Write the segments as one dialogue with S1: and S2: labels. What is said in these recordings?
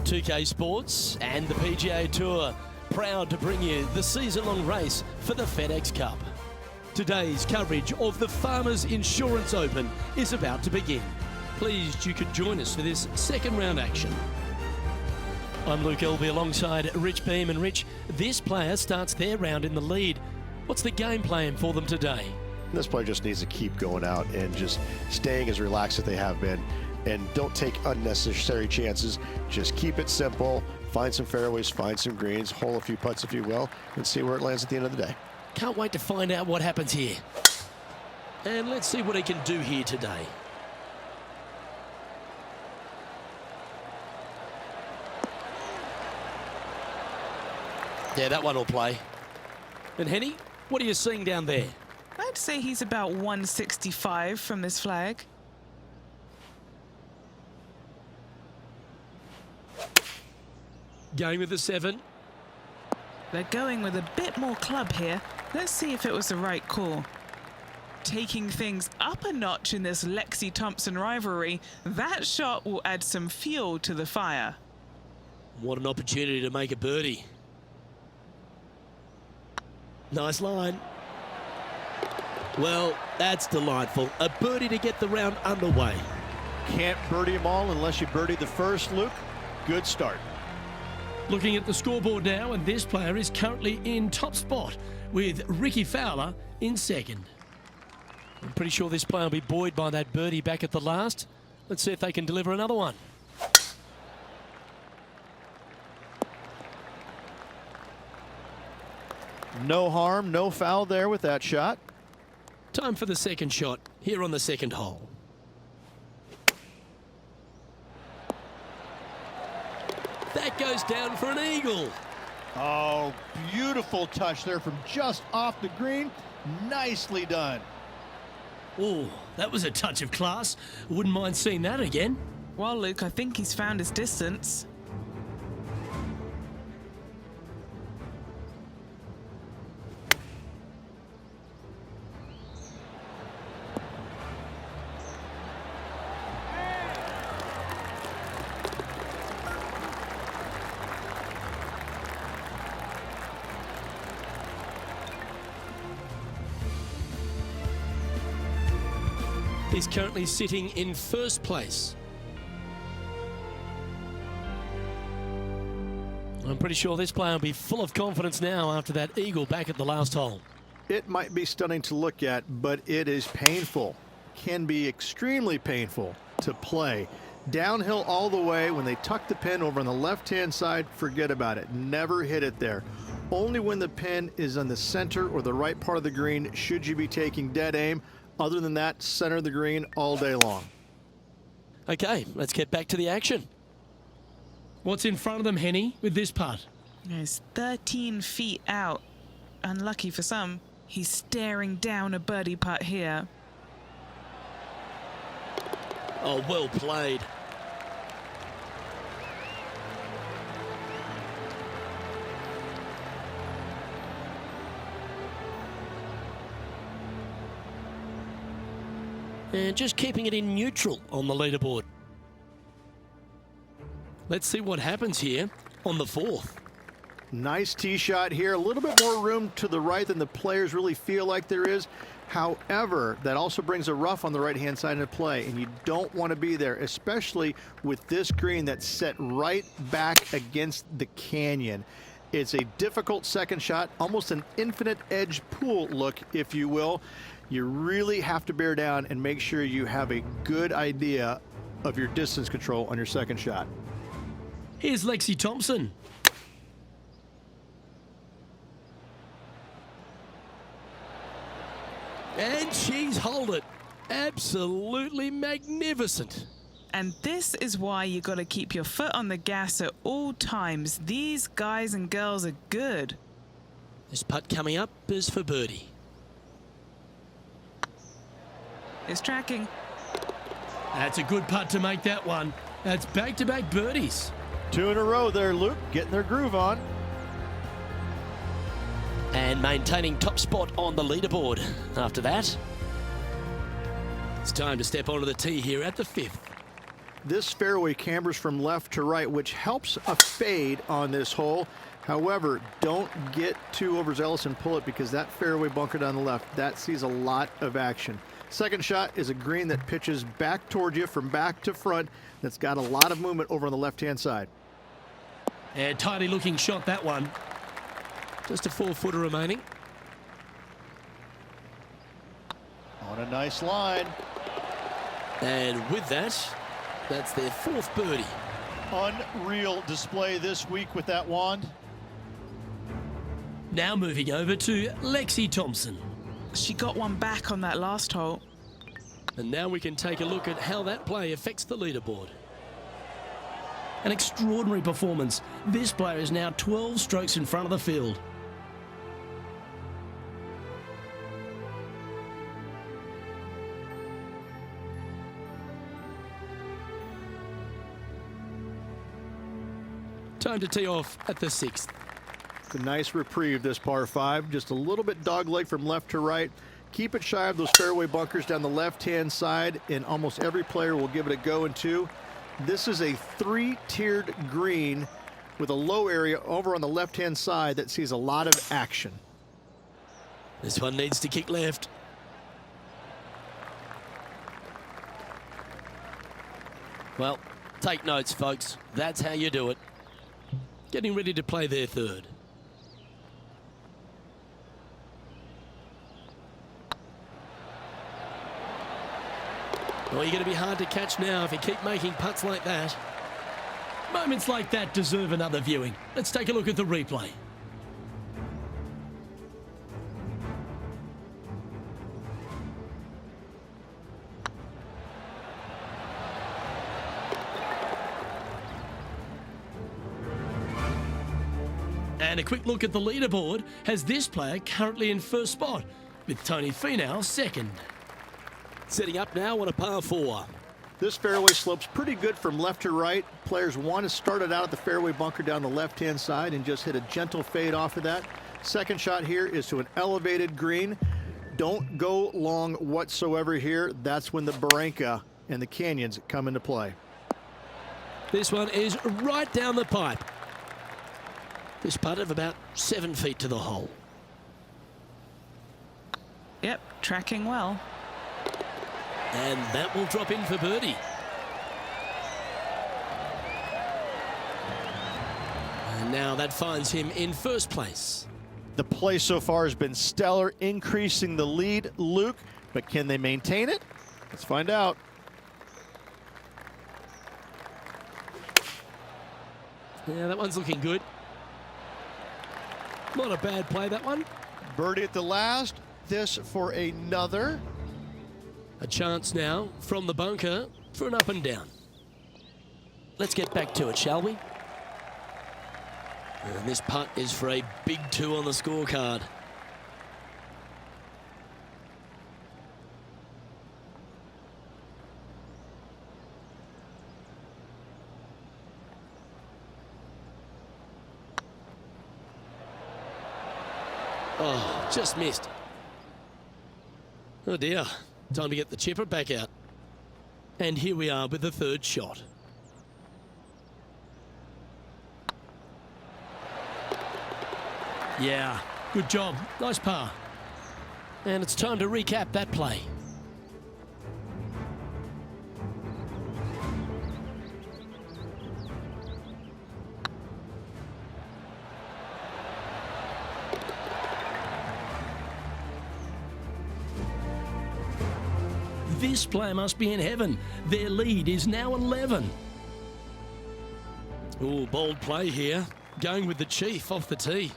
S1: 2K Sports and the PGA Tour, proud to bring you the season-long race for the FedEx Cup. Today's coverage of the Farmers Insurance Open is about to begin. Pleased you could join us for this second round action. I'm Luke Elby alongside Rich Beam, and Rich, this player starts their round in the lead. What's the game plan for them today?
S2: This player just needs to keep going out and just staying as relaxed as they have been, and don't take unnecessary chances. Just keep it simple, find some fairways, find some greens, hole a few putts if you will, and see where it lands at the end of the day.
S1: Can't wait to find out what happens here. And let's see what he can do here today. Yeah, that one will play. And Henny, what are you seeing down there?
S3: I'd say he's about 165 from this flag.
S1: Going with the 7.
S3: They're going with a bit more club here. Let's see if it was the right call. Taking things up a notch in this Lexi Thompson rivalry, that shot will add some fuel to the fire.
S1: What an opportunity to make a birdie. Nice line. Well, that's delightful. A birdie to get the round underway.
S4: Can't birdie them all unless you birdie the first, Luke. Good start.
S1: Looking at the scoreboard now, and this player is currently in top spot with Ricky Fowler in second. I'm pretty sure this player will be buoyed by that birdie back at the last. Let's see if they can deliver another one.
S4: No harm, no foul there with that shot.
S1: Time for the second shot here on the second hole. That goes down for an eagle.
S4: Oh, beautiful touch there from just off the green. Nicely done.
S1: Oh, that was a touch of class. Wouldn't mind seeing that again.
S3: Well, Luke, I think he's found his distance.
S1: He's currently sitting in first place. I'm pretty sure this player will be full of confidence now after that eagle back at the last hole.
S4: It might be stunning to look at, but it is painful. Can be extremely painful to play. Downhill all the way. When they tuck the pin over on the left-hand side, forget about it. Never hit it there. Only when the pin is on the center or the right part of the green should you be taking dead aim. Other than that, center of the green all day long.
S1: Okay, let's get back to the action. What's in front of them, Henny, with this putt?
S3: He's 13 feet out. Unlucky for some. He's staring down a birdie putt here.
S1: Oh, well played. And just keeping it in neutral on the leaderboard. Let's see what happens here on the 4th.
S4: Nice tee shot here. A little bit more room to the right than the players really feel like there is. However, that also brings a rough on the right-hand side into play, and you don't want to be there, especially with this green that's set right back against the canyon. It's a difficult second shot, almost an infinite edge pool look, if you will. You really have to bear down and make sure you have a good idea of your distance control on your second shot.
S1: Here's Lexi Thompson. And she's holed it. Absolutely magnificent.
S3: And this is why you got to keep your foot on the gas at all times. These guys and girls are good.
S1: This putt coming up is for birdie.
S3: It's tracking.
S1: That's a good putt to make that one. That's back-to-back birdies.
S4: 2 in a row there, Luke, getting their groove on.
S1: And maintaining top spot on the leaderboard after that. It's time to step onto the tee here at the 5th.
S4: This fairway cambers from left to right, which helps a fade on this hole. However, don't get too overzealous and pull it, because that fairway bunker down the left, that sees a lot of action. Second shot is a green that pitches back towards you from back to front. That's got a lot of movement over on the left-hand side.
S1: And tidy looking shot, that one. Just a 4-footer remaining.
S5: On a nice line.
S1: And with that, that's their 4th birdie.
S5: Unreal display this week with that wand.
S1: Now moving over to Lexi Thompson.
S3: She got one back on that last hole.
S1: And now we can take a look at how that play affects the leaderboard. An extraordinary performance. This player is now 12 strokes in front of the field. Time to tee off at the 6th.
S4: It's a nice reprieve, this par 5. Just a little bit dogleg from left to right. Keep it shy of those fairway bunkers down the left-hand side, and almost every player will give it a go in 2. This is a 3-tiered green with a low area over on the left-hand side that sees a lot of action.
S1: This one needs to kick left. Well, take notes, folks. That's how you do it. Getting ready to play their 3rd. Well, you're going to be hard to catch now if you keep making putts like that. Moments like that deserve another viewing. Let's take a look at the replay. And a quick look at the leaderboard has this player currently in 1st spot, with Tony Finau 2nd. Setting up now on a par 4.
S4: This fairway slopes pretty good from left to right. Players want to start it out at the fairway bunker down the left-hand side and just hit a gentle fade off of that. Second shot here is to an elevated green. Don't go long whatsoever here. That's when the barranca and the canyons come into play.
S1: This one is right down the pipe. This putt of about 7 feet to the hole.
S3: Yep, tracking well.
S1: And that will drop in for birdie. And now that finds him in 1st place.
S5: The play so far has been stellar, increasing the lead, Luke, but can they maintain it? Let's find out.
S1: Yeah, that one's looking good. Not a bad play, that one.
S5: Birdie at the last. This for another.
S1: A chance now from the bunker for an up and down. Let's get back to it, shall we? And this putt is for a big 2 on the scorecard. Oh, just missed. Oh dear. Time to get the chipper back out. And here we are with the 3rd shot. Yeah, good job. Nice par. And it's time to recap that play. This player must be in heaven. Their lead is now 11. Oh, bold play here. Going with the chief off the tee.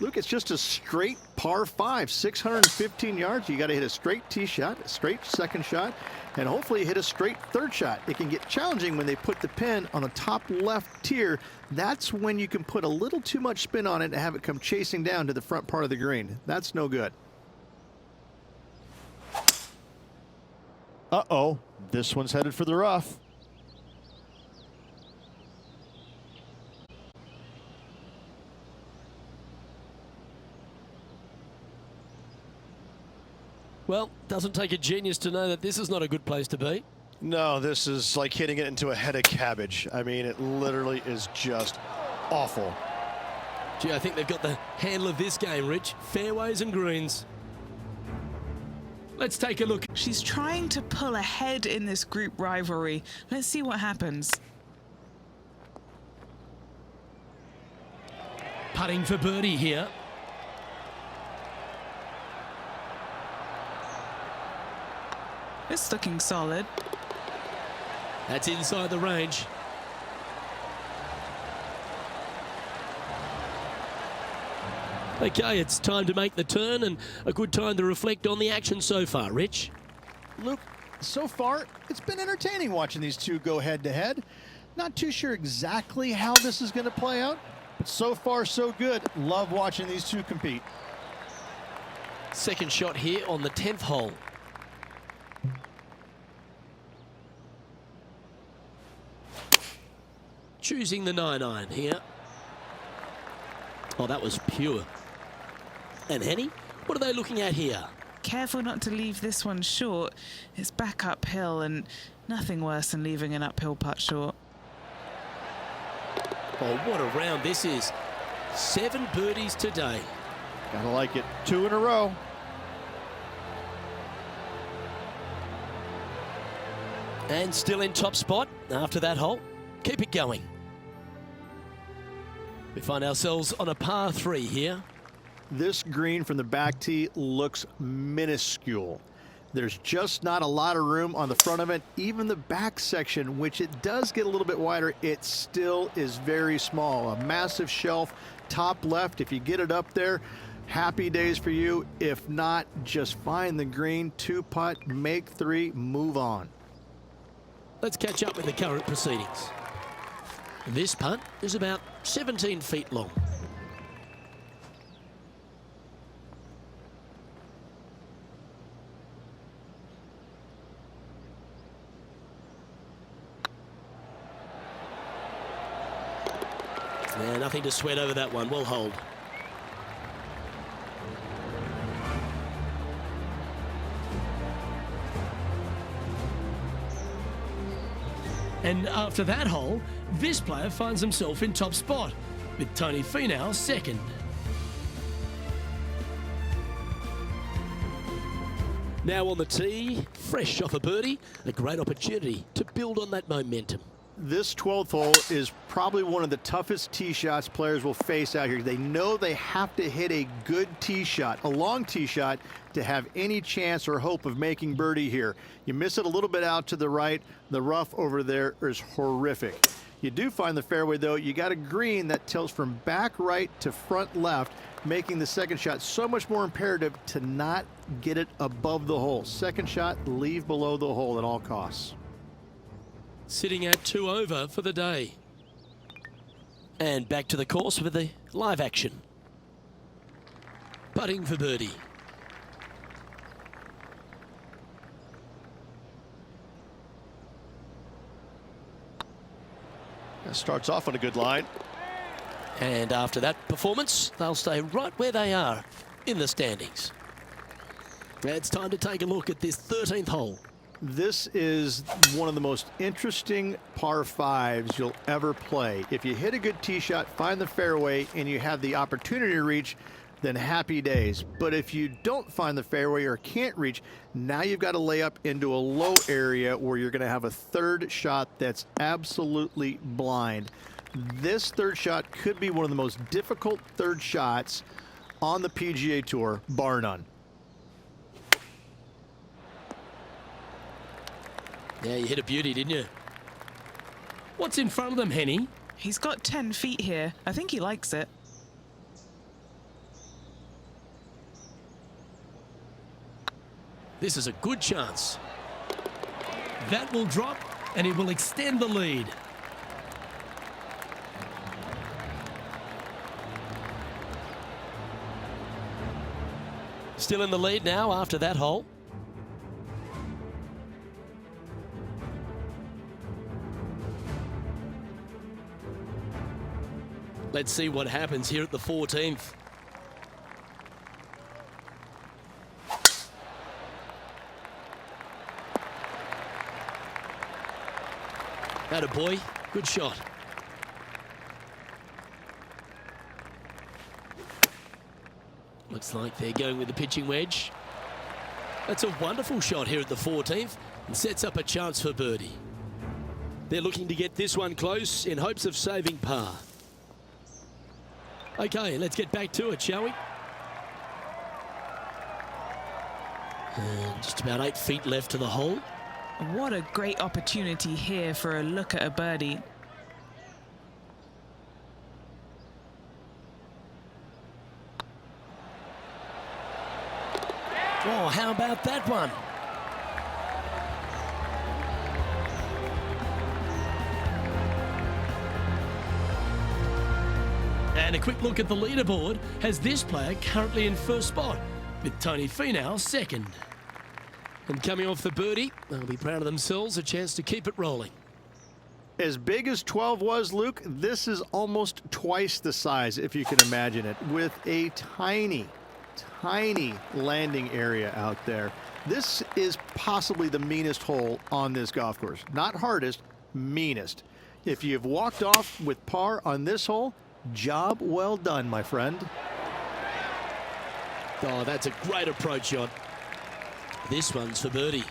S4: Luke, it's just a straight par 5, 615 yards. You got to hit a straight tee shot, a straight second shot, and hopefully hit a straight 3rd shot. It can get challenging when they put the pin on the top left tier. That's when you can put a little too much spin on it and have it come chasing down to the front part of the green. That's no good.
S5: Uh-oh, this one's headed for the rough.
S1: Well, doesn't take a genius to know that this is not a good place to be.
S2: No, this is like hitting it into a head of cabbage. I mean, it literally is just awful.
S1: Gee, I think they've got the handle of this game, Rich. Fairways and greens. Let's take a look.
S3: She's trying to pull ahead in this group rivalry. Let's see what happens.
S1: Putting for birdie here.
S3: It's looking solid.
S1: That's inside the range. Okay, it's time to make the turn and a good time to reflect on the action so far, Rich.
S5: Luke, so far, it's been entertaining watching these two go head-to-head. Not too sure exactly how this is going to play out, but so far, so good. Love watching these two compete.
S1: Second shot here on the 10th hole. Choosing the 9-iron here. Oh, that was pure. And Henny, what are they looking at here?
S3: Careful not to leave this one short. It's back uphill and nothing worse than leaving an uphill putt short.
S1: Oh, what a round this is. 7 birdies today.
S5: Gotta like it. 2 in a row.
S1: And still in top spot after that hole. Keep it going. We find ourselves on a par 3 here.
S4: This green from the back tee looks minuscule. There's just not a lot of room on the front of it. Even the back section, which it does get a little bit wider, it still is very small. A massive shelf, top left. If you get it up there, happy days for you. If not, just find the green, 2-putt, make 3, move on.
S1: Let's catch up with the current proceedings. This putt is about 17 feet long. Yeah, nothing to sweat over that one. We'll hold. And after that hole, this player finds himself in top spot, with Tony Finau second. Now on the tee, fresh off a birdie, a great opportunity to build on that momentum.
S4: This 12th hole is probably one of the toughest tee shots players will face out here. They know they have to hit a good tee shot, a long tee shot, to have any chance or hope of making birdie here. You miss it a little bit out to the right, the rough over there is horrific. You do find the fairway, though. You got a green that tilts from back right to front left, making the second shot so much more imperative to not get it above the hole. Second shot, leave below the hole at all costs.
S1: Sitting at 2 over for the day. And back to the course for the live action. Putting for birdie.
S2: That starts off on a good line.
S1: And after that performance, they'll stay right where they are in the standings. It's time to take a look at this 13th hole.
S4: This is one of the most interesting par 5s you'll ever play. If you hit a good tee shot, find the fairway, and you have the opportunity to reach, then happy days. But if you don't find the fairway or can't reach, now you've got to lay up into a low area where you're going to have a third shot that's absolutely blind. This third shot could be one of the most difficult third shots on the PGA Tour, bar none.
S1: Yeah, you hit a beauty, didn't you? What's in front of them, Henny?
S3: He's got 10 feet here. I think he likes it.
S1: This is a good chance. That will drop, and it will extend the lead. Still in the lead now after that hole. Let's see what happens here at the 14th. Atta boy, good shot. Looks like they're going with the pitching wedge. That's a wonderful shot here at the 14th and sets up a chance for birdie. They're looking to get this one close in hopes of saving par. Okay, let's get back to it, shall we? And just about 8 feet left to the hole.
S3: What a great opportunity here for a look at a birdie.
S1: Oh, how about that one? And a quick look at the leaderboard has this player currently in first spot, with Tony Finau second. And coming off the birdie, they'll be proud of themselves, a chance to keep it rolling.
S4: As big as 12 was, Luke, this is almost twice the size, if you can imagine it, with a tiny landing area out there. This is possibly the meanest hole on this golf course. Not hardest, meanest. If you've walked off with par on this hole, job well done, my friend.
S1: Oh, that's a great approach shot. This one's for birdie.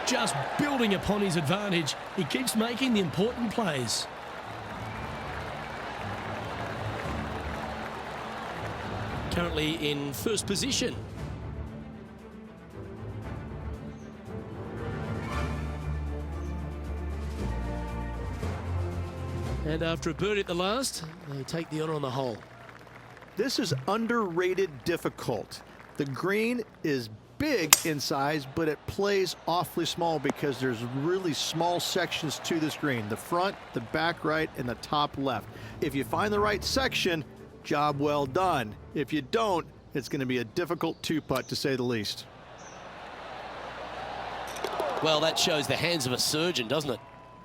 S1: Just building upon his advantage, he keeps making the important plays. Currently in first position. And after a birdie at the last, they take the honour on the hole.
S4: This is underrated difficult. The green is big in size, but it plays awfully small because there's really small sections to this green. The front, the back right, and the top left. If you find the right section, job well done. If you don't, it's going to be a difficult two-putt to say the least.
S1: Well, that shows the hands of a surgeon, doesn't it?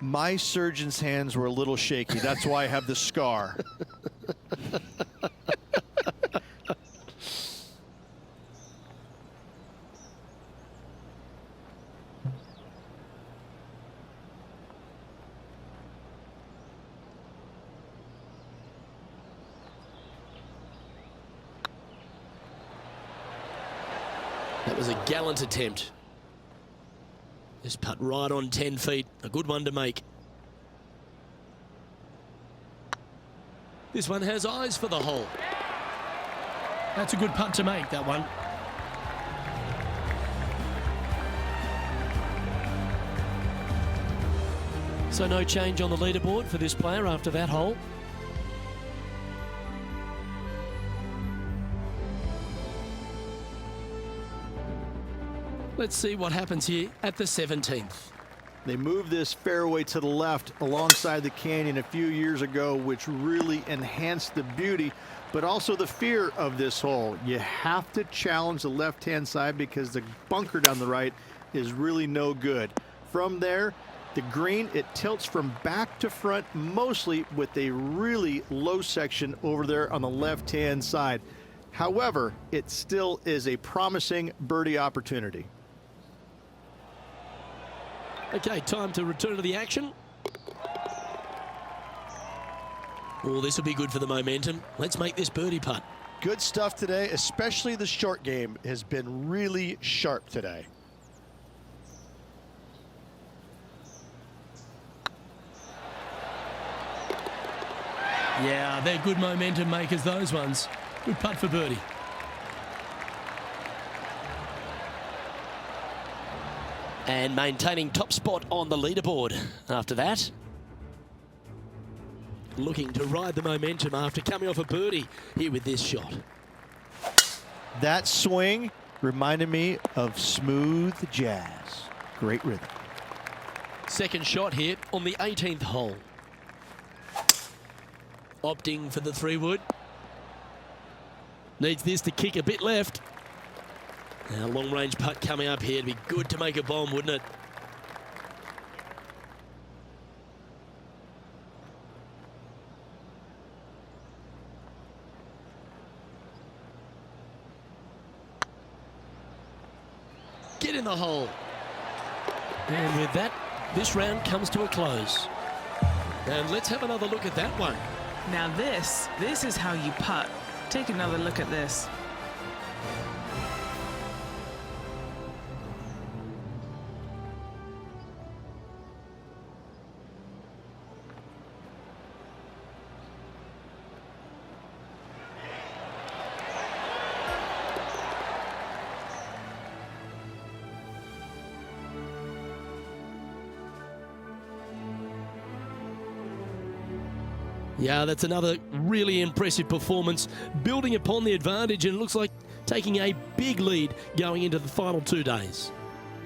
S5: My surgeon's hands were a little shaky. That's why I have the scar.
S1: That was a gallant attempt. This putt right on 10 feet. A good one to make. This one has eyes for the hole. That's a good putt to make, that one. So no change on the leaderboard for this player after that hole. Let's see what happens here at the 17th.
S4: They moved this fairway to the left alongside the canyon a few years ago, which really enhanced the beauty, but also the fear of this hole. You have to challenge the left-hand side because the bunker down the right is really no good. From there, the green, it tilts from back to front mostly with a really low section over there on the left-hand side. However, it still is a promising birdie opportunity.
S1: Okay, time to return to the action. Oh, this will be good for the momentum. Let's make this birdie putt.
S5: Good stuff today, especially the short game has been really sharp today.
S1: Yeah, they're good momentum makers, those ones. Good putt for birdie. And maintaining top spot on the leaderboard after that. Looking to ride the momentum after coming off a birdie here with this shot.
S5: That swing reminded me of smooth jazz. Great rhythm.
S1: Second shot here on the 18th hole. Opting for the 3-wood. Needs this to kick a bit left. Now, long-range putt coming up here. It'd be good to make a bomb, wouldn't it? hit in the hole. And with that, this round comes to a close. And let's have another look at that one.
S3: Now this is how you putt. Take another look at this.
S1: Yeah, that's another really impressive performance, building upon the advantage, and it looks like taking a big lead going into the final 2 days.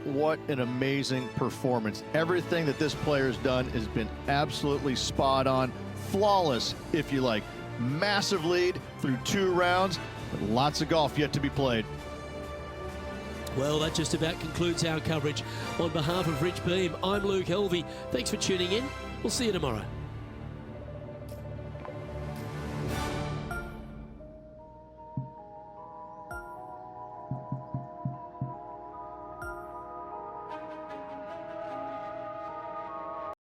S4: What an amazing performance. Everything that this player's done has been absolutely spot on, flawless, if you like. Massive lead through 2 rounds, but lots of golf yet to be played.
S1: Well, that just about concludes our coverage. On behalf of Rich Beam, I'm Luke Helvey. Thanks for tuning in. We'll see you tomorrow.